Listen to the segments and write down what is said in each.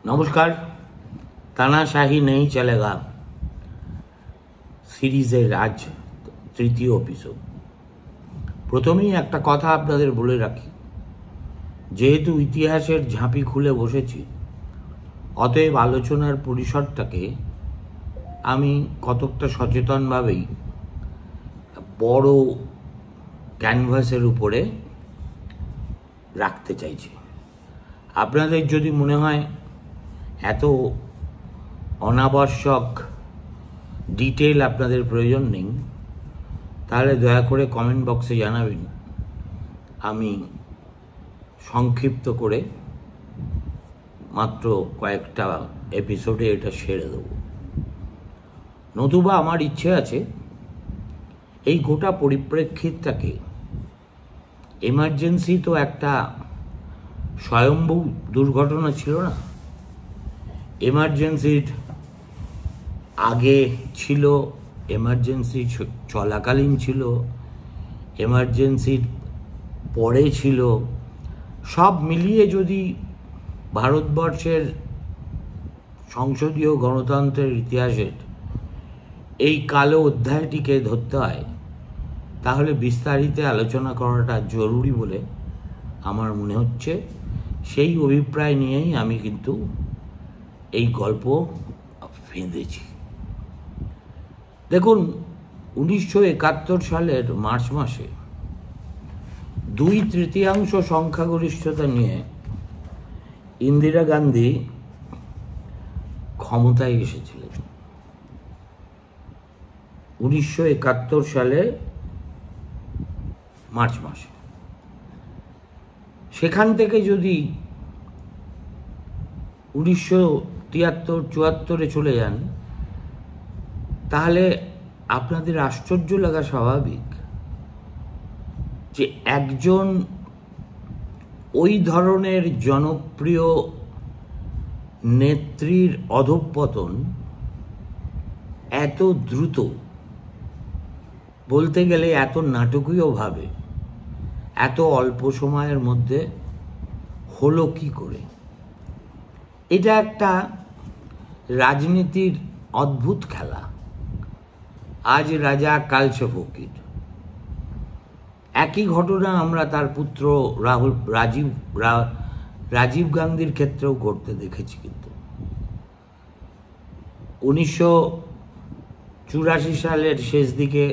নমস্কার। তানাশাহি নেই চলেগা সিরিজের আজ তৃতীয় এপিসোড। প্রথমেই একটা কথা আপনাদের বলে রাখি, যেহেতু ইতিহাসের ঝাঁপি খুলে বসেছি, অতএব আলোচনার পরিসরটাকে আমি কতকটা সচেতনভাবেই বড় ক্যানভাসের উপরে রাখতে চাইছি। আপনাদের যদি মনে হয় এত অনাবশ্যক ডিটেল আপনাদের প্রয়োজন নেই, তাহলে দয়া করে কমেন্ট বক্সে জানাবেন, আমি সংক্ষিপ্ত করে মাত্র কয়েকটা এপিসোডে এটা সেরে দেব। নতুবা আমার ইচ্ছে আছে এই গোটা পরিপ্রেক্ষিতটাকে, এমার্জেন্সি তো একটা স্বয়ম্ভূ দুর্ঘটনা ছিল না, এমার্জেন্সির আগে ছিল, এমার্জেন্সি চলাকালীন ছিল, এমার্জেন্সির পরে ছিল, সব মিলিয়ে যদি ভারতবর্ষের সংসদীয় গণতন্ত্রের ইতিহাসের এই কালো অধ্যায়টিকে ধরতে হয়, তাহলে বিস্তারিত আলোচনা করাটা জরুরি বলে আমার মনে হচ্ছে। সেই অভিপ্রায় নিয়েই আমি কিন্তু এই গল্প ফেঁদেছি। দেখুন, 1971 সালের মার্চ মাসে 2/3 সংখ্যাগরিষ্ঠতা নিয়ে ইন্দিরা গান্ধী ক্ষমতায় এসেছিলেন। 1971 সালে মার্চ মাসে। সেখান থেকে যদি 1973-74 চলে যান, তাহলে আপনাদের আশ্চর্য লাগা স্বাভাবিক যে একজন ওই ধরনের জনপ্রিয় নেত্রীর অধঃপতন এত দ্রুত, বলতে গেলে এত নাটকীয়ভাবে, এত অল্প সময়ের মধ্যে হলো কি করে। এটা একটা রাজনীতির অদ্ভুত খেলা। আজ রাজা কাল সে ফকির। একই ঘটনা আমরা তার পুত্র রাজীব গান্ধীর ক্ষেত্রেও ঘটতে দেখেছি। কিন্তু 1984 সালের শেষ দিকে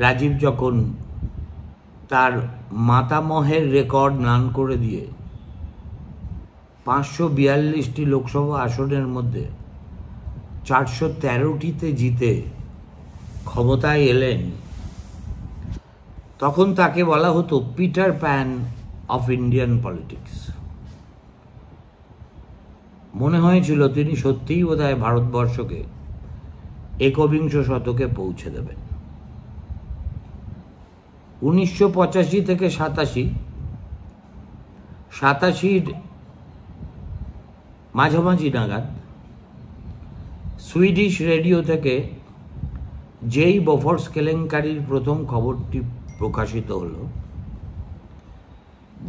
রাজীব যখন তার মাতামহের রেকর্ড নান করে দিয়ে 542টি লোকসভা আসনের মধ্যে 413টিতে জিতে ক্ষমতায় এলেন, তখন তাকে বলা হতো Peter pan of Indian politics. মনে হয়েছিল তিনি সত্যিই বোধহয় ভারতবর্ষকে একবিংশ শতকে পৌঁছে দেবেন। 1985 থেকে 87-র মাঝামাঝি নাগাদ সুইডিশ রেডিও থেকে যেই বফর্স কেলেঙ্কারির প্রথম খবরটি প্রকাশিত হলো,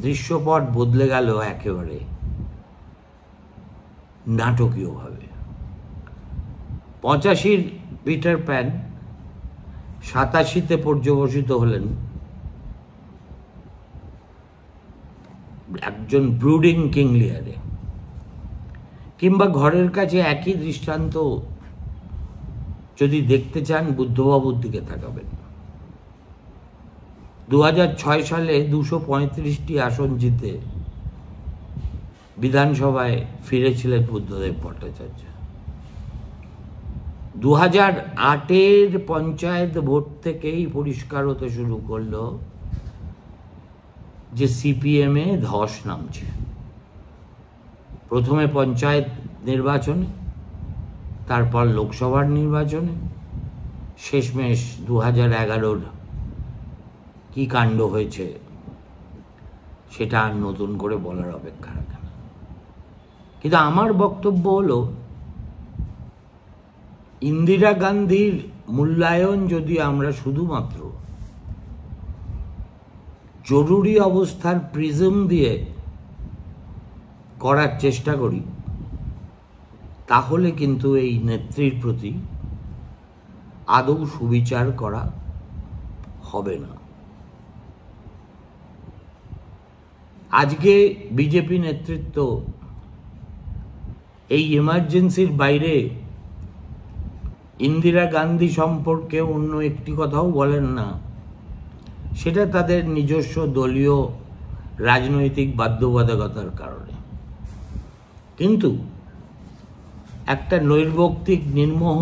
দৃশ্যপট বদলে গেল একেবারে নাটকীয়ভাবে। 85-র পিটার প্যান 87-তে পর্যবসিত হলেন একজন ব্রুডিং কিংলিয়ারে। কিংবা ঘরের কাছে একই দৃষ্টান্ত যদি দেখতে চান, বুদ্ধবাবুর দিকে তাকাবেন। 2006 সালে 235টি আসন জিতে বিধানসভায় ফিরেছিলেন বুদ্ধদেব ভট্টাচার্য। 2008-এর পঞ্চায়েত ভোট থেকেই পরিষ্কার হতে শুরু করলো যে সিপিএমে ধস নামছে। প্রথমে পঞ্চায়েত নির্বাচনে, তারপর লোকসভার নির্বাচনে, শেষমেশ 2011-র কি কাণ্ড হয়েছে সেটা আর নতুন করে বলার অপেক্ষা রাখে না। কিন্তু আমার বক্তব্য হলো, ইন্দিরা গান্ধীর মূল্যায়ন যদি আমরা শুধুমাত্র জরুরি অবস্থার প্রিজম দিয়ে করার চেষ্টা করি, তাহলে কিন্তু এই নেত্রীর প্রতি আদৌ সুবিচার করা হবে না। আজকে বিজেপি নেতৃত্ব এই এমার্জেন্সির বাইরে ইন্দিরা গান্ধী সম্পর্কে অন্য একটি কথাও বলেন না, সেটা তাদের নিজস্ব দলীয় রাজনৈতিক বাধ্যবাধকতার কারণে। কিন্তু একটা নৈর্ব্যক্তিক নির্মোহ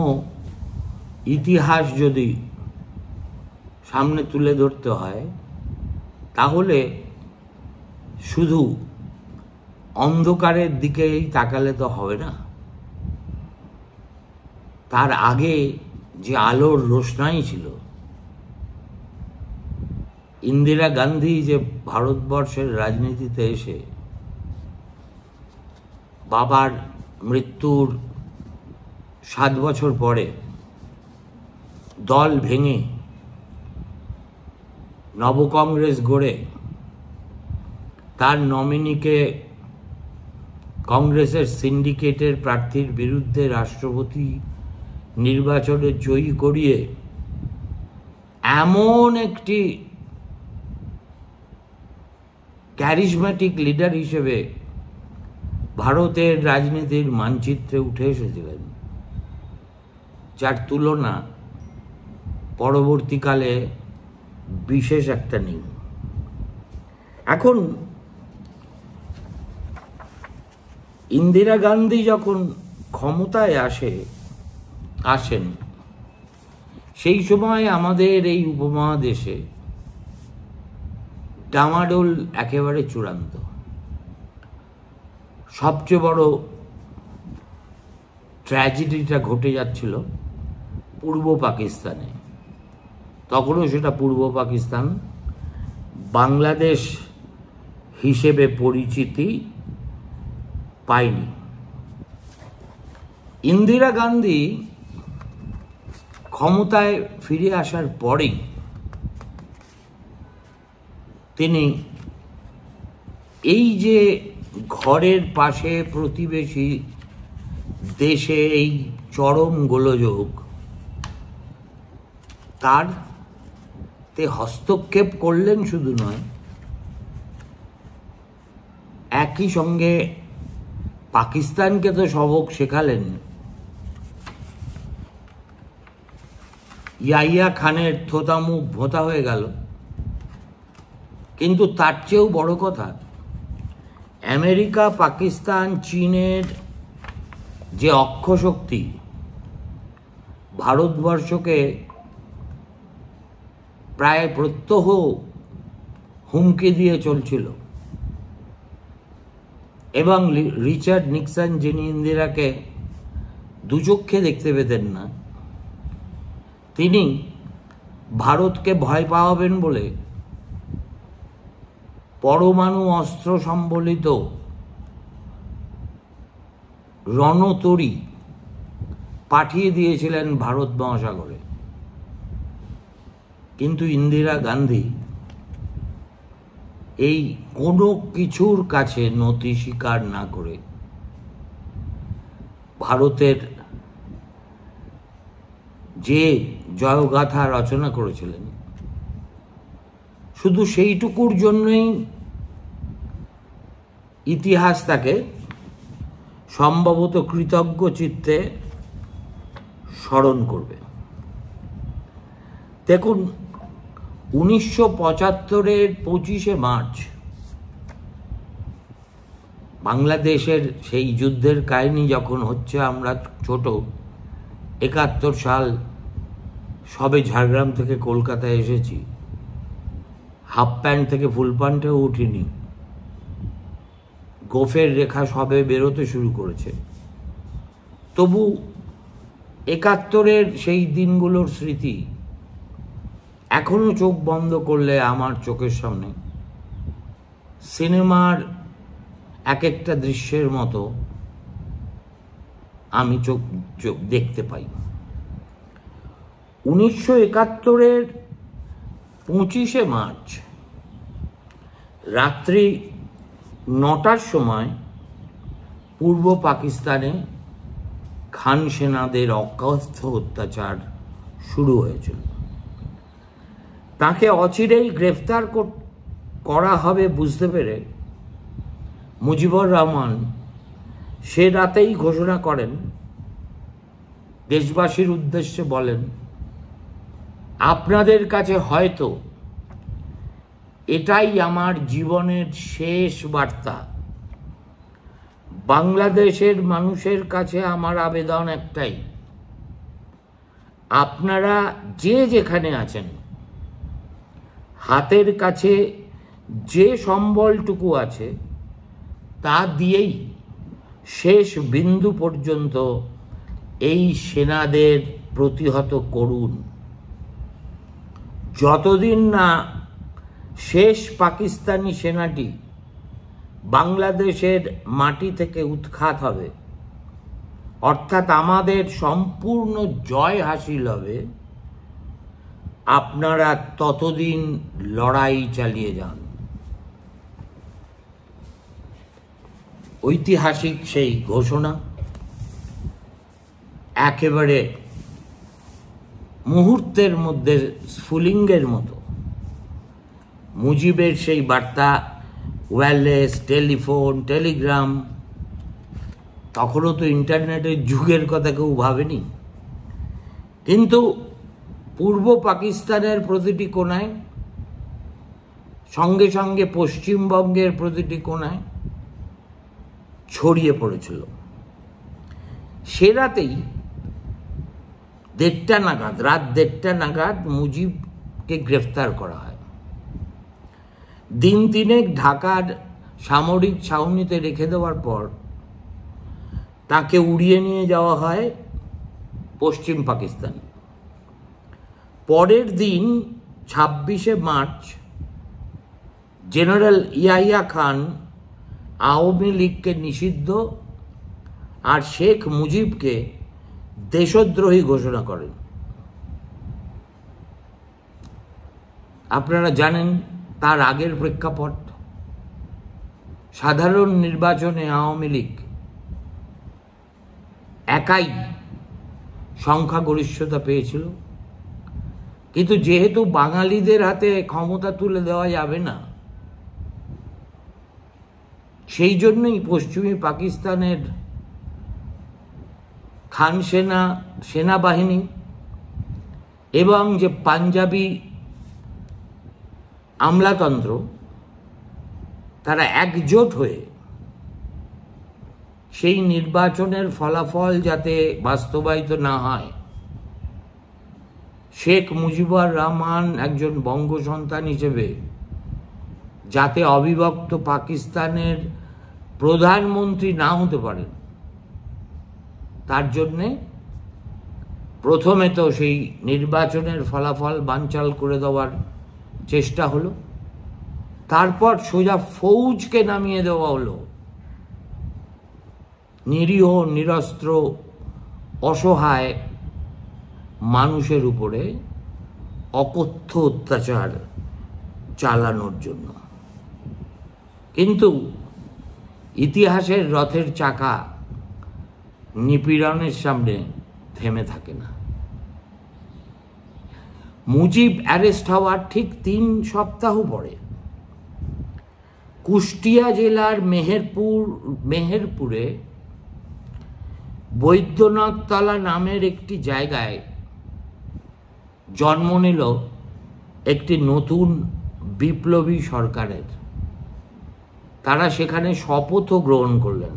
ইতিহাস যদি সামনে তুলে ধরতে হয়, তাহলে শুধু অন্ধকারের দিকেই তাকালে তো হবে না। তার আগে যে আলোর রোশনাই ছিল, ইন্দিরা গান্ধী যে ভারতবর্ষের রাজনীতিতে এসে বাবার মৃত্যুর 7 বছর পরে দল ভেঙে নবকংগ্রেস গড়ে তার নমিনিকে কংগ্রেসের সিন্ডিকেটের প্রার্থীর বিরুদ্ধে রাষ্ট্রপতি নির্বাচনে জয়ী করিয়ে এমন একটি ক্যারিজম্যাটিক লিডার হিসেবে ভারতের রাজনীতির মানচিত্রে উঠে এসেছিলেন, যার তুলনা পরবর্তীকালে বিশেষ একটা নেই। এখন ইন্দিরা গান্ধী যখন ক্ষমতায় আসেন, সেই সময় আমাদের এই উপমহাদেশে ডামাডোল একেবারে চূড়ান্ত। সবচেয়ে বড় ট্র্যাজেডিটা ঘটে যাচ্ছিল পূর্ব পাকিস্তানে। তখনও সেটা পূর্ব পাকিস্তান, বাংলাদেশ হিসেবে পরিচিতি পায়নি। ইন্দিরা গান্ধী ক্ষমতায় ফিরে আসার পরেই তিনি এই যে ঘরের পাশে প্রতিবেশী দেশে এই চরম গোলযোগ, তারতে হস্তক্ষেপ করলেন শুধু নয়, একই সঙ্গে পাকিস্তানকে তো সবক শেখালেন। ইয়াহিয়া খানের থোতা মুখ ভোঁতা হয়ে গেল। কিন্তু তার চেয়েও বড় কথা, আমেরিকা, পাকিস্তান, চীনের যে অক্ষশক্তি ভারতবর্ষকে প্রায় প্রত্যহ হুমকি দিয়ে চলছিল, এবং রিচার্ড নিক্সন, যিনি ইন্দিরাকে দুচক্ষে দেখতে পেতেন না, তিনি ভারতকে ভয় পাওয়াবেন বলে পরমাণু অস্ত্র সম্বলিত রণতরী পাঠিয়ে দিয়েছিলেন ভারত মহাসাগরে। কিন্তু ইন্দিরা গান্ধী এই কোনো কিছুর কাছে নতি স্বীকার না করে ভারতের যে জয়গাথা রচনা করেছিলেন, শুধু সেইটুকুর জন্যই ইতিহাস তাকে সম্ভবত কৃতজ্ঞ চিত্তে স্মরণ করবে। দেখুন, 1975-এর 25শে মার্চ বাংলাদেশের সেই যুদ্ধের কাহিনী যখন হচ্ছে, আমরা ছোট, 71 সাল সবে ঝাড়গ্রাম থেকে কলকাতায় এসেছি, হাফ প্যান্ট থেকে ফুল প্যান্টেও উঠিনি, গোফের রেখা সবে বেরোতে শুরু করেছে। তবু 71-এর সেই দিনগুলোর স্মৃতি এখনো চোখ বন্ধ করলে আমার চোখের সামনে সিনেমার এক একটা দৃশ্যের মতো আমি চোখ দেখতে পাই। 1971-এর 25শে মার্চ রাত্রি 9টার সময় পূর্ব পাকিস্তানে খান সেনাদের অকথ্য অত্যাচার শুরু হয়েছিল। তাকে অচিরেই গ্রেফতার করা হবে বুঝতে পেরে মুজিবুর রহমান সে রাতেই ঘোষণা করেন, দেশবাসীর উদ্দেশ্যে বলেন, আপনাদের কাছে হয়তো এটাই আমার জীবনের শেষ বার্তা। বাংলাদেশের মানুষের কাছে আমার আবেদন একটাই, আপনারা যে যেখানে আছেন হাতের কাছে যে সম্বলটুকু আছে তা দিয়েই শেষ বিন্দু পর্যন্ত এই সেনাদের প্রতিহত করুন। যতদিন না শেষ পাকিস্তানি সেনাটি বাংলাদেশের মাটি থেকে উৎখাত হবে, অর্থাৎ আমাদের সম্পূর্ণ জয় হাসিল হবে, আপনারা ততদিন লড়াই চালিয়ে যান। ঐতিহাসিক সেই ঘোষণা একেবারে মুহূর্তের মধ্যে স্ফুলিঙ্গের মতো মুজিবের সেই বার্তা, ওয়্যারলেস, টেলিফোন, টেলিগ্রাম, তখনও তো ইন্টারনেটের যুগের কথা কেউ ভাবেনি, কিন্তু পূর্ব পাকিস্তানের প্রতিটি কোণায়, সঙ্গে সঙ্গে পশ্চিমবঙ্গের প্রতিটি কোণায় ছড়িয়ে পড়েছিল। সে রাতেই রাত 1:30 নাগাদ মুজিবকে গ্রেফতার করা হয়। দিন তিনেক ঢাকার সামরিক ছাউনিতে রেখে দেওয়ার পর তাকে উড়িয়ে নিয়ে যাওয়া হয় পশ্চিম পাকিস্তানে। পরের দিন 26শে মার্চ জেনারেল ইয়াহিয়া খান আওয়ামী লীগকে নিষিদ্ধ আর শেখ মুজিবকে দেশদ্রোহী ঘোষণা করেন। আপনারা জানেন তার আগের প্রেক্ষাপট, সাধারণ নির্বাচনে আওয়ামী লীগ একাই সংখ্যাগরিষ্ঠতা পেয়েছিল, কিন্তু যেহেতু বাঙালিদের হাতে ক্ষমতা তুলে দেওয়া যাবে না, সেই জন্যই পশ্চিমী পাকিস্তানের খান সেনাবাহিনী এবং যে পাঞ্জাবি আমলাতন্ত্র, তারা একজোট হয়ে সেই নির্বাচনের ফলাফল যাতে বাস্তবায়িত না হয়, শেখ মুজিবুর রহমান একজন বঙ্গ সন্তান হিসেবে যাতে অবিভক্ত পাকিস্তানের প্রধানমন্ত্রী না হতে পারেন, তার জন্যে প্রথমে তো সেই নির্বাচনের ফলাফল বানচাল করে দেওয়ার চেষ্টা হলো, তারপর সোজা ফৌজকে নামিয়ে দেওয়া হলো নিরীহ নিরস্ত্র অসহায় মানুষের উপরে অকথ্য অত্যাচার চালানোর জন্য। কিন্তু ইতিহাসের রথের চাকা নিপীড়নের সামনে থেমে থাকে না। মুজিব অ্যারেস্ট হওয়ার ঠিক 3 সপ্তাহ পরে কুষ্টিয়া জেলার মেহেরপুরে বৈদ্যনাথতলা নামের একটি জায়গায় জন্ম নিল একটি নতুন বিপ্লবী সরকারের। তারা সেখানে শপথও গ্রহণ করলেন।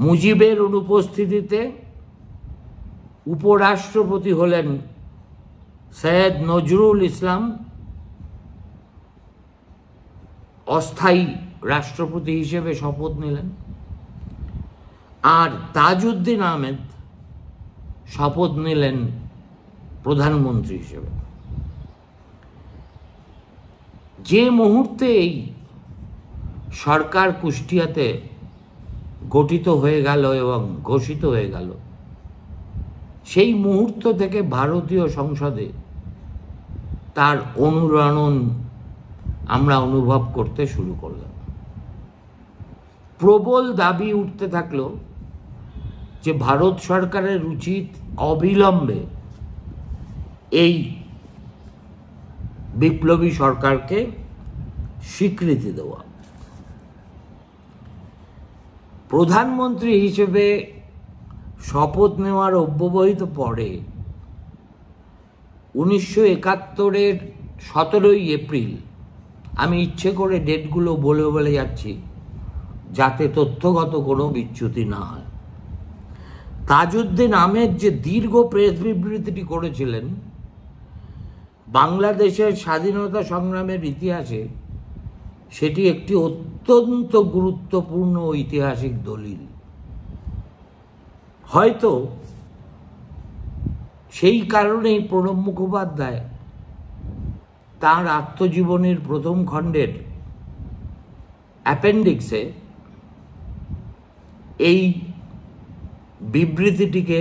মুজিবের অনুপস্থিতিতে উপরাষ্ট্রপতি হলেন সৈয়দ নজরুল ইসলাম, অস্থায়ী রাষ্ট্রপতি হিসেবে শপথ নিলেন, আর তাজউদ্দিন আহমেদ শপথ নিলেন প্রধানমন্ত্রী হিসেবে। যে মুহূর্তে এই সরকার কুষ্টিয়াতে গঠিত হয়ে গেল এবং ঘোষিত হয়ে গেল, সেই মুহূর্ত থেকে ভারতীয় সংসদে তার অনুরণন আমরা অনুভব করতে শুরু করলাম। প্রবল দাবি উঠতে থাকলো যে ভারত সরকারের উচিত অবিলম্বে এই বিপ্লবী সরকারকে স্বীকৃতি দেওয়া। প্রধানমন্ত্রী হিসেবে শপথ নেওয়ার অব্যবহিত পরে 1971-এর 17ই এপ্রিল, আমি ইচ্ছে করে ডেটগুলো বলে যাচ্ছি যাতে তথ্যগত কোনো বিচ্যুতি না হয়, তাজউদ্দিন আহমেদ যে দীর্ঘ প্রেস বিবৃতিটি করেছিলেন বাংলাদেশের স্বাধীনতা সংগ্রামের ইতিহাসে, সেটি একটি অত্যন্ত গুরুত্বপূর্ণ ঐতিহাসিক দলিল। হয়তো সেই কারণেই প্রণব মুখোপাধ্যায় তাঁর আত্মজীবনীর প্রথম খণ্ডের অ্যাপেন্ডিক্সে এই বিবৃতিটিকে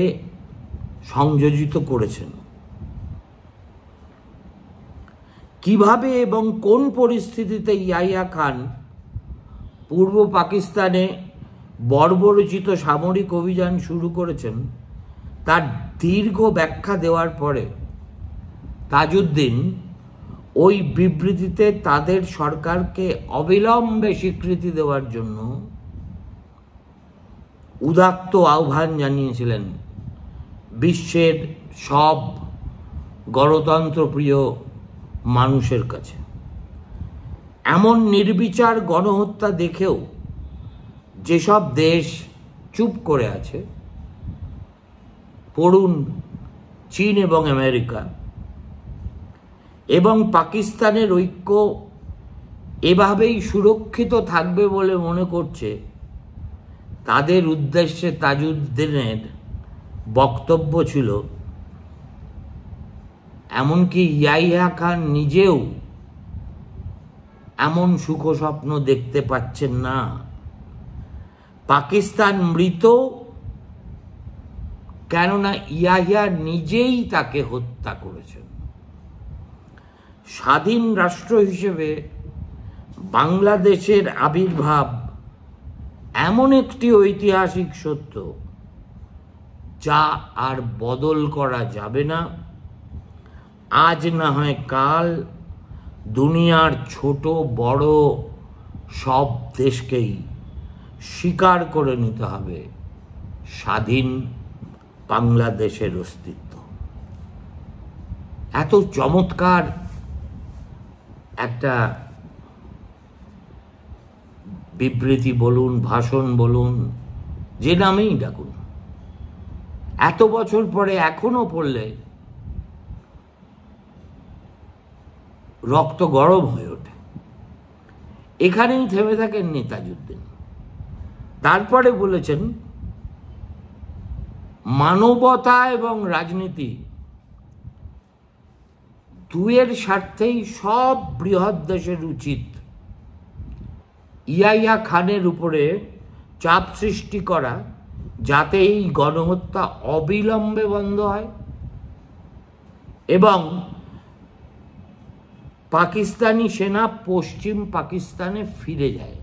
সংযোজিত করেছেন। কিভাবে এবং কোন পরিস্থিতিতে ইয়াহিয়া খান পূর্ব পাকিস্তানে বর্বরচিত সামরিক অভিযান শুরু করেছেন তার দীর্ঘ ব্যাখ্যা দেওয়ার পরে তাজউদ্দিন ওই বিবৃতিতে তাদের সরকারকে অবিলম্বে স্বীকৃতি দেওয়ার জন্য উদাত্ত আহ্বান জানিয়েছিলেন বিশ্বের সব গণতন্ত্রপ্রিয় মানুষের কাছে। এমন নির্বিচার গণহত্যা দেখেও যেসব দেশ চুপ করে আছে, পড়ুন চীন এবং আমেরিকা, এবং পাকিস্তানের ঐক্য এভাবেই সুরক্ষিত থাকবে বলে মনে করছে, তাদের উদ্দেশ্যে তাজউদ্দিনের বক্তব্য ছিল এমনকি ইয়াহিয়া খান নিজেও এমন সুখ স্বপ্ন দেখতে পাচ্ছেন না। পাকিস্তান মৃত, কেননা ইয়াহিয়া নিজেই তাকে হত্যা করেছেন। স্বাধীন রাষ্ট্র হিসেবে বাংলাদেশের আবির্ভাব এমন একটি ঐতিহাসিক সত্য যা আর বদল করা যাবে না। আজ না হয় কাল দুনিয়ার ছোট বড় সব দেশকেই স্বীকার করে নিতে হবে স্বাধীন বাংলাদেশের অস্তিত্ব। এত চমৎকার একটা বিবৃতি বলুন, ভাষণ বলুন, যে নামেই ডাকুন, এত বছর পরে এখনো পড়লে রক্ত গরম হয়ে ওঠে। এখানেই থেমে থাকেননি তাজউদ্দিন। তারপরে বলেছেন মানবতা এবং রাজনীতি দুয়ের স্বার্থেই সব বৃহৎ দেশের উচিত ইয়াহিয়া খানের উপরে চাপ সৃষ্টি করা যাতে এই গণহত্যা অবিলম্বে বন্ধ হয় এবং পাকিস্তানি সেনা পশ্চিম পাকিস্তানে ফিরে যায়।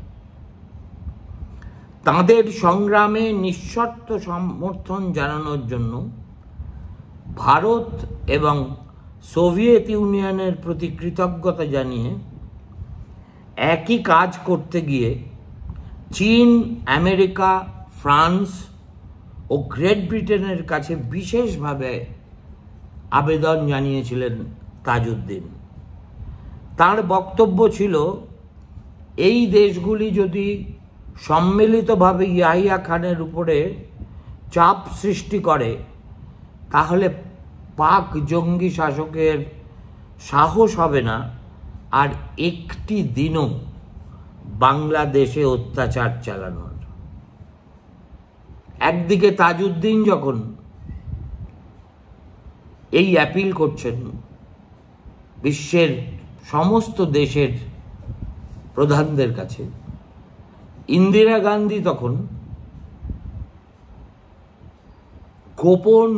তাদের সংগ্রামে নিঃশর্ত সমর্থন জানানোর জন্য ভারত এবং সোভিয়েত ইউনিয়নের প্রতি কৃতজ্ঞতা জানিয়ে একই কাজ করতে গিয়ে চীন, আমেরিকা, ফ্রান্স ও গ্রেট ব্রিটেনের কাছে বিশেষভাবে আবেদন জানিয়েছিলেন তাজউদ্দিন। তার বক্তব্য ছিল এই দেশগুলি যদি সম্মিলিতভাবে ইয়াহিয়া খানের উপরে চাপ সৃষ্টি করে তাহলে পাক জঙ্গি শাসকের সাহস হবে না আর একটি দিনও বাংলাদেশে অত্যাচার চালানোর। একদিকে তাজউদ্দিন যখন এই অ্যাপিল করছেন বিশ্বের সমস্ত দেশের প্রধানদের কাছে, ইন্দিরা গান্ধী তখন গোপন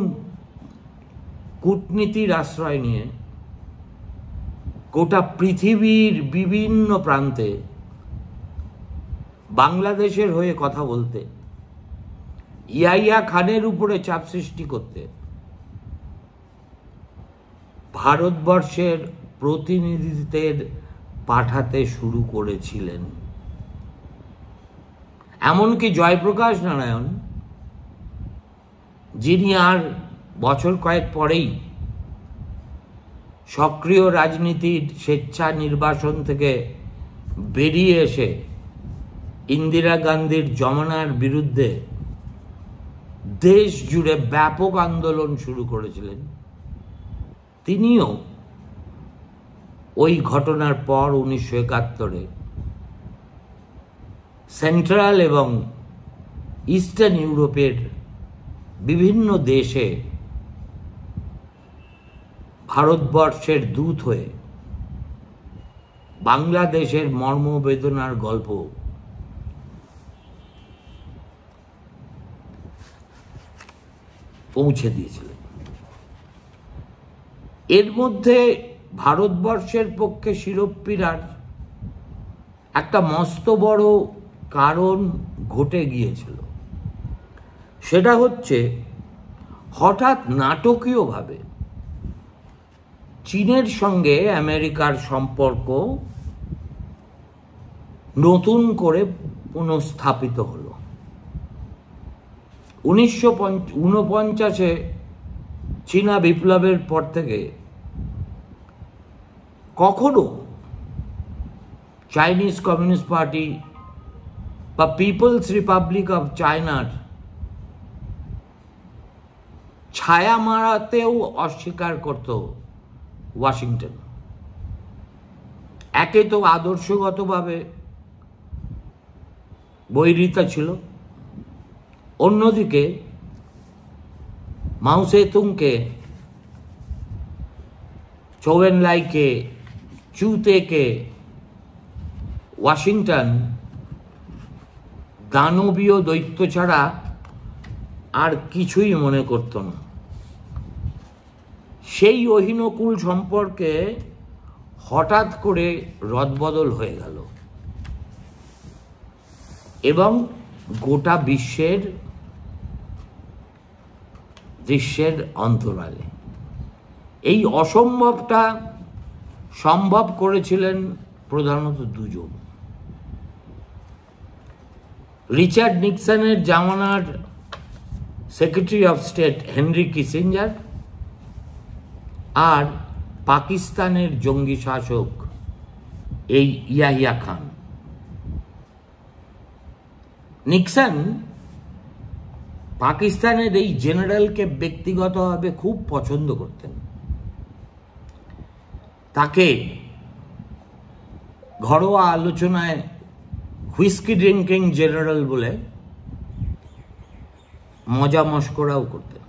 কূটনীতির আশ্রয় নিয়ে গোটা পৃথিবীর বিভিন্ন প্রান্তে বাংলাদেশের হয়ে কথা বলতে ইয়াহিয়া খানের উপরে চাপ সৃষ্টি করতে ভারতবর্ষের প্রতিনিধিদের পাঠাতে শুরু করেছিলেন। এমনকি জয়প্রকাশ নারায়ণ, যিনি আর বছর কয়েক পরেই সক্রিয় রাজনীতির স্বেচ্ছা নির্বাসন থেকে বেরিয়ে এসে ইন্দিরা গান্ধীর জমানার বিরুদ্ধে দেশ জুড়ে ব্যাপক আন্দোলন শুরু করেছিলেন, তিনিও ওই ঘটনার পর 1971-এ সেন্ট্রাল এবং ইস্টার্ন ইউরোপের বিভিন্ন দেশে ভারতবর্ষের দূত হয়ে বাংলাদেশের মর্মবেদনার গল্প পৌঁছে দিয়েছিলেন। এর মধ্যে ভারতবর্ষের পক্ষে শিরোপীড়ার একটা মস্ত বড় কারণ ঘটে গিয়েছিল। সেটা হচ্ছে হঠাৎ নাটকীয়ভাবে চীনের সঙ্গে আমেরিকার সম্পর্ক নতুন করে পুনঃস্থাপিত হলো। 1949-এ চীনা বিপ্লবের পর থেকে কখনো চাইনিজ কমিউনিস্ট পার্টি বা পিপলস রিপাবলিক অফ চায়নার ছায়া মারাতেও অস্বীকার করত ওয়াশিংটন। একে তো আদর্শগতভাবে বৈরিতা ছিল, অন্যদিকে মাও সেতুংকে, চৌয়েনলাইকে, চুতেকে ওয়াশিংটন দানবীয় দৈত্য ছাড়া আর কিছুই মনে করত না। সেই অহিনকুল সম্পর্কে হঠাৎ করে রদবদল হয়ে গেল এবং গোটা বিশ্বের দৃশ্যের অন্তরালে এই অসম্ভবটা সম্ভব করেছিলেন প্রধানত দুজন। রিচার্ড নিক্সনের জামানার secretary of state Henry Kissinger আর পাকিস্তানের জঙ্গি শাসক এই ইয়াহিয়া খান। নিক্সন পাকিস্তানের এই জেনারেলকে ব্যক্তিগতভাবে খুব পছন্দ করতেন। তাকে ঘরোয়া আলোচনায় হুইস্কি ড্রিঙ্কিং জেনারেল বলে মজা মস্করাও করতেন।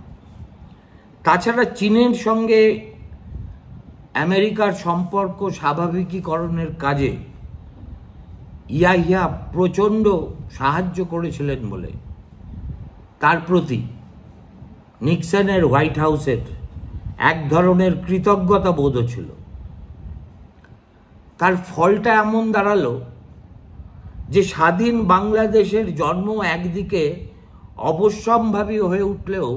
তাছাড়া চীনের সঙ্গে আমেরিকার সম্পর্ক স্বাভাবিকীকরণের কাজে ইয়াহিয়া প্রচণ্ড সাহায্য করেছিলেন বলে তার প্রতি নিক্সনের হোয়াইট হাউসের এক ধরনের কৃতজ্ঞতা বোধ ছিল। তার ফলটা এমন দাঁড়ালো যে স্বাধীন বাংলাদেশের জন্ম একদিকে অবশ্যম্ভাবী হয়ে উঠলেও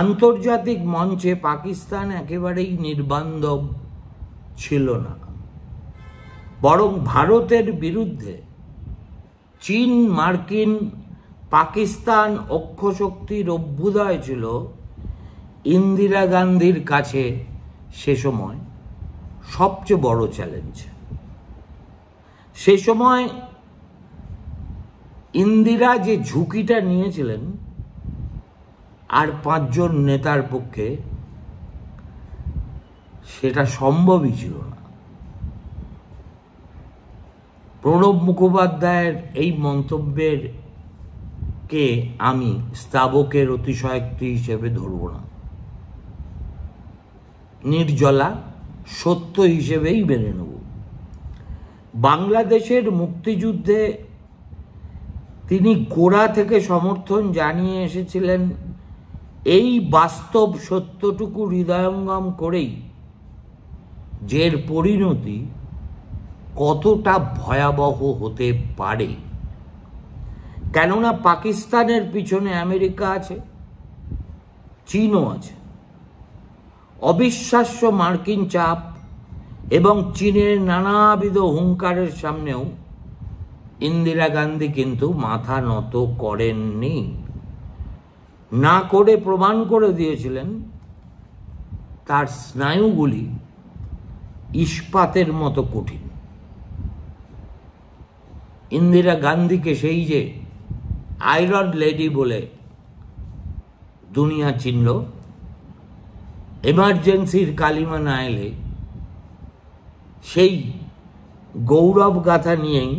আন্তর্জাতিক মঞ্চে পাকিস্তান একেবারেই নির্বান্ধব ছিল না, বরং ভারতের বিরুদ্ধে চীন, মার্কিন, পাকিস্তান অক্ষশক্তির অভ্যুদয় ছিল ইন্দিরা গান্ধীর কাছে সে সময় সবচেয়ে বড় চ্যালেঞ্জ। সে সময় ইন্দিরা যে ঝুঁকিটা নিয়েছিলেন আর 5 জন নেতার পক্ষে সেটা সম্ভবই ছিল না। প্রণব মুখোপাধ্যায়ের এই মন্তব্যের কে আমি স্তাবকের অতিশয়োক্তি হিসেবে ধরব না, নির্জলা সত্য হিসেবেই মেনে নেব। বাংলাদেশের মুক্তিযুদ্ধে তিনি গোড়া থেকে সমর্থন জানিয়ে এসেছিলেন এই বাস্তব সত্যটুকু হৃদয়ঙ্গম করেই যে এর পরিণতি কতটা ভয়াবহ হতে পারে কেননা পাকিস্তানের পিছনে আমেরিকা আছে, চীনও আছে। অবিশ্বাস্য মার্কিন চাপ এবং চীনের নানাবিধ হুঙ্কারের সামনেও ইন্দিরা গান্ধী কিন্তু মাথা নত করেননি। না করে প্রমাণ করে দিয়েছিলেন তার স্নায়ুগুলি ইস্পাতের মতো কঠিন। ইন্দিরা গান্ধীকে সেই যে আয়রন লেডি বলে দুনিয়া চিনল, এমার্জেন্সির কালিমা না এলে সেই গৌরব গাথা নিয়েই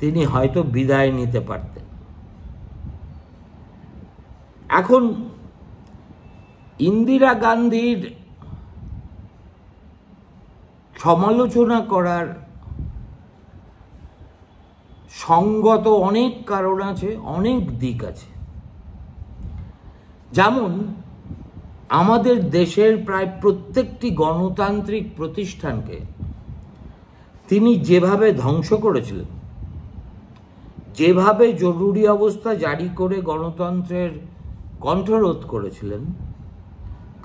তিনি হয়তো বিদায় নিতে পারতেন। এখন ইন্দিরা গান্ধীর সমালোচনা করার সঙ্গত অনেক কারণ আছে, অনেক দিক আছে। যেমন আমাদের দেশের প্রায় প্রত্যেকটি গণতান্ত্রিক প্রতিষ্ঠানকে তিনি যেভাবে ধ্বংস করেছিলেন, যেভাবে জরুরি অবস্থা জারি করে গণতন্ত্রের কণ্ঠরোধ করেছিলেন,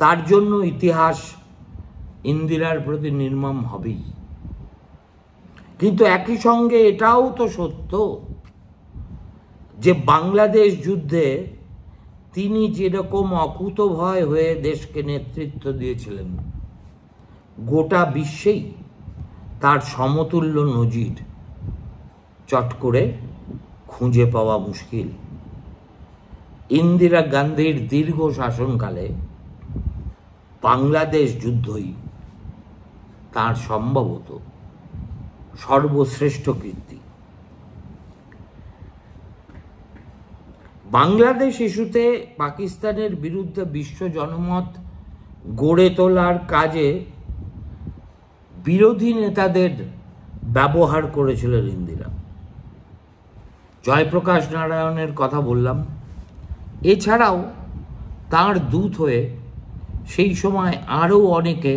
তার জন্য ইতিহাস ইন্দিরার প্রতি নির্মম হবেই। কিন্তু একই সঙ্গে এটাও তো সত্য যে বাংলাদেশ যুদ্ধে তিনি যেরকম অকুতভয় হয়ে দেশকে নেতৃত্ব দিয়েছিলেন, গোটা বিশ্বেই তার সমতুল্য নজির চট করে খুঁজে পাওয়া মুশকিল। ইন্দিরা গান্ধীর দীর্ঘ শাসনকালে বাংলাদেশ যুদ্ধই তার সম্ভবত সর্বশ্রেষ্ঠ কীর্তি। বাংলাদেশ ইস্যুতে পাকিস্তানের বিরুদ্ধে বিশ্ব জনমত গড়ে তোলার কাজে বিরোধী নেতাদের ব্যবহার করেছিলেন ইন্দিরা। জয়প্রকাশ নারায়ণের কথা বললাম, এছাড়াও তার দূত হয়ে সেই সময় আরও অনেকে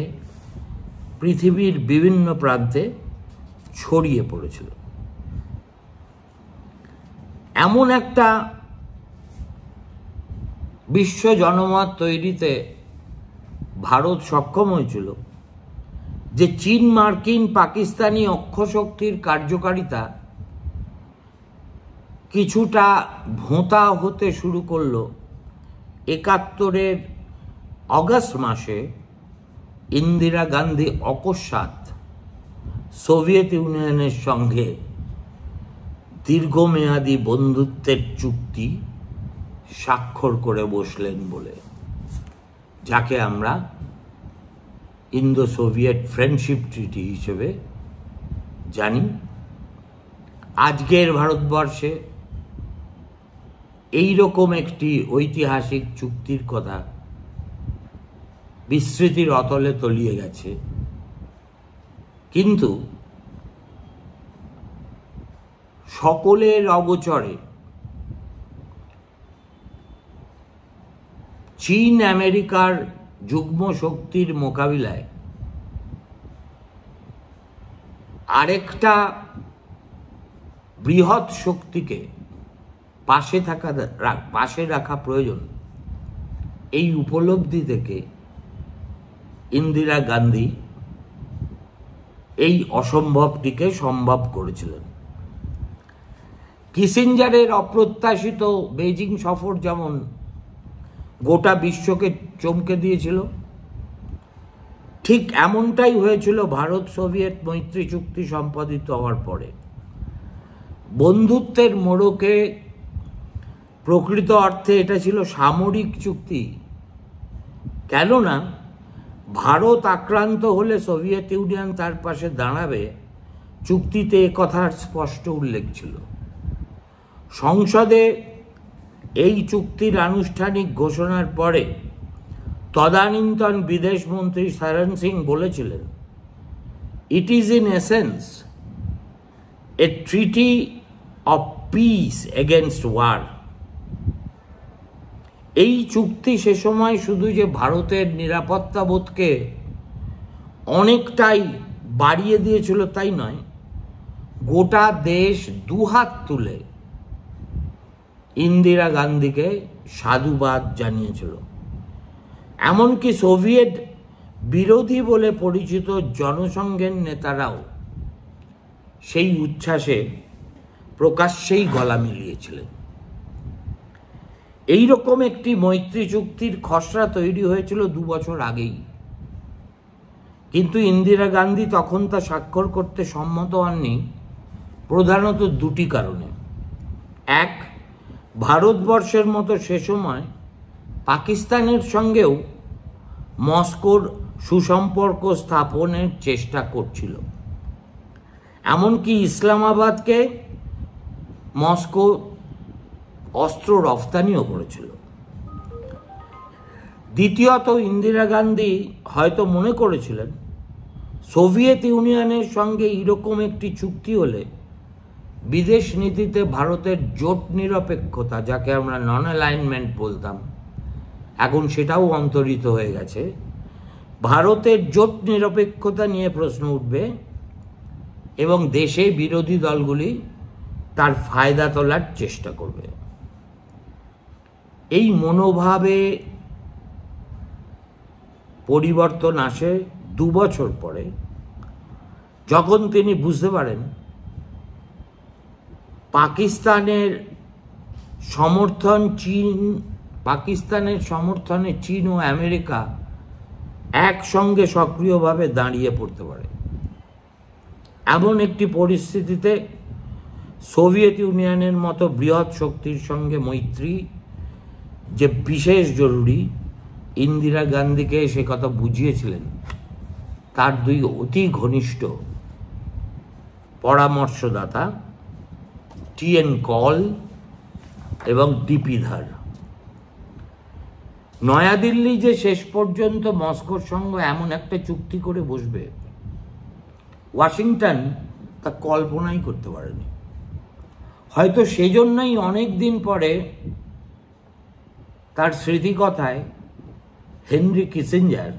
পৃথিবীর বিভিন্ন প্রান্তে ছড়িয়ে পড়েছিল। এমন একটা বিশ্ব জনমত তৈরিতে ভারত সক্ষম হয়েছিল যে চীন, মার্কিন, পাকিস্তানি অক্ষশক্তির কার্যকারিতা কিছুটা ভোঁতা হতে শুরু করল ৭১-এর অগাস্ট মাসে ইন্দিরা গান্ধী অকস্মাৎ সোভিয়েত ইউনিয়নের সঙ্গে দীর্ঘমেয়াদী বন্ধুত্বের চুক্তি স্বাক্ষর করে বসলেন বলে, যাকে আমরা ইন্দো সোভিয়েত ফ্রেন্ডশিপ ট্রিটি হিসেবে জানি। আজকের ভারতবর্ষে এই রকম একটি ঐতিহাসিক চুক্তির কথা বিস্মৃতির অতলে তলিয়ে গেছে, কিন্তু সকলের অগোচরে চীন আমেরিকার যুগ্ম শক্তির মোকাবিলায় আরেকটা বৃহৎ শক্তিকে পাশে রাখা প্রয়োজন, এই উপলব্ধি থেকে ইন্দিরা গান্ধী এই অসম্ভবটিকে সম্ভব করেছিলেন। কিসিঞ্জারের অপ্রত্যাশিত বেজিং সফর যেমন গোটা বিশ্বকে চমকে দিয়েছিল, ঠিক এমনটাই হয়েছিল ভারত সোভিয়েত মৈত্রী চুক্তি সম্পাদিত হওয়ার পরে। বন্ধুত্বের মোড়কে প্রকৃত অর্থে এটা ছিল সামরিক চুক্তি, কেননা ভারত আক্রান্ত হলে সোভিয়েত ইউনিয়ন তার পাশে দাঁড়াবে, চুক্তিতে একথার স্পষ্ট উল্লেখ ছিল। সংসদে এই চুক্তির আনুষ্ঠানিক ঘোষণার পরে তদানীন্তন বিদেশমন্ত্রী শরণ সিং বলেছিলেন, it is in essence a treaty of peace against war. এই চুক্তি সে সময় শুধু যে ভারতের নিরাপত্তা বোধকে অনেকটাই বাড়িয়ে দিয়েছিল তাই নয়, গোটা দেশ দুহাত তুলে ইন্দিরা গান্ধীকে সাধুবাদ জানিয়েছিল। এমনকি সোভিয়েত বিরোধী বলে পরিচিত জনসংঘের নেতারাও সেই উচ্ছ্বাসে প্রকাশ্যেই গলা মিলিয়েছিলেন। এইরকম একটি মৈত্রী চুক্তির খসড়া তৈরি হয়েছিল 2 বছর আগেই, কিন্তু ইন্দিরা গান্ধী তখন তা স্বাক্ষর করতে সম্মত হননি প্রধানত 2টি কারণে। এক, ভারতবর্ষের মতো সে সময় পাকিস্তানের সঙ্গেও মস্কোর সুসম্পর্ক স্থাপনের চেষ্টা করছিল, এমনকি ইসলামাবাদকে মস্কো অস্ত্র রফতানিও করেছিল। দ্বিতীয়ত, ইন্দিরা গান্ধী হয়তো মনে করেছিলেন সোভিয়েত ইউনিয়নের সঙ্গে এরকম একটি চুক্তি হলে বিদেশ নীতিতে ভারতের জোট নিরপেক্ষতা, যাকে আমরা নন অ্যালাইনমেন্ট বলতাম, এখন সেটাও অন্তর্হিত হয়ে গেছে, ভারতের জোট নিরপেক্ষতা নিয়ে প্রশ্ন উঠবে এবং দেশে বিরোধী দলগুলি তার ফায়দা তোলার চেষ্টা করবে। এই মনোভাবে পরিবর্তন আসে 2 বছর পরে, যখন তিনি বুঝতে পারেন পাকিস্তানের সমর্থনে চীন ও আমেরিকা একসঙ্গে সক্রিয়ভাবে দাঁড়িয়ে পড়তে পারে। এমন একটি পরিস্থিতিতে সোভিয়েত ইউনিয়নের মতো বৃহৎ শক্তির সঙ্গে মৈত্রী যে বিশেষ জরুরি, ইন্দিরা গান্ধীকে সে কথা বুঝিয়েছিলেন তার 2 অতি ঘনিষ্ঠ পরামর্শদাতা টি.এন. কল এবং ডিপি ধার। নয়াদিল্লি যে শেষ পর্যন্ত মস্কোর সঙ্গে এমন একটা চুক্তি করে বসবে, ওয়াশিংটন তা কল্পনাই করতে পারেনি। হয়তো সেজন্যই অনেক দিন পরে তার স্মৃতিকথায় হেনরি কিসিঞ্জার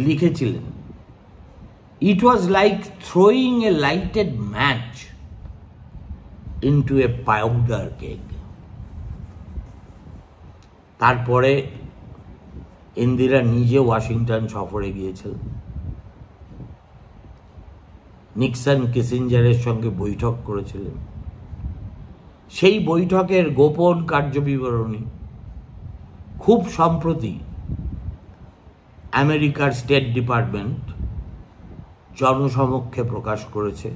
লিখেছিলেন, "It was like throwing a lighted match into a powder keg." তারপরে ইন্দিরা নিজে ওয়াশিংটন সফরে গিয়েছিলেন, নিক্সন কিসিঞ্জারের সঙ্গে বৈঠক করেছিলেন। সেই বৈঠকের গোপন কার্যবিবরণী খুব সম্প্রতি আমেরিকার স্টেট ডিপার্টমেন্ট জনসমক্ষে প্রকাশ করেছে।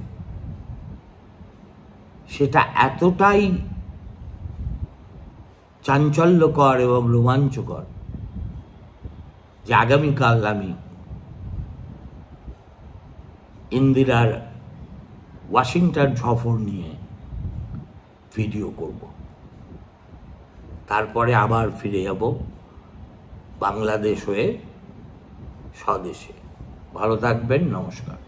সেটা এতটাই চাঞ্চল্যকর এবং রোমাঞ্চকর যে আগামীকাল আমি ইন্দিরার ওয়াশিংটন সফর নিয়ে ভিডিও করব। তারপরে আবার ফিরে যাব বাংলাদেশ হয়ে স্বদেশে। ভালো থাকবেন, নমস্কার।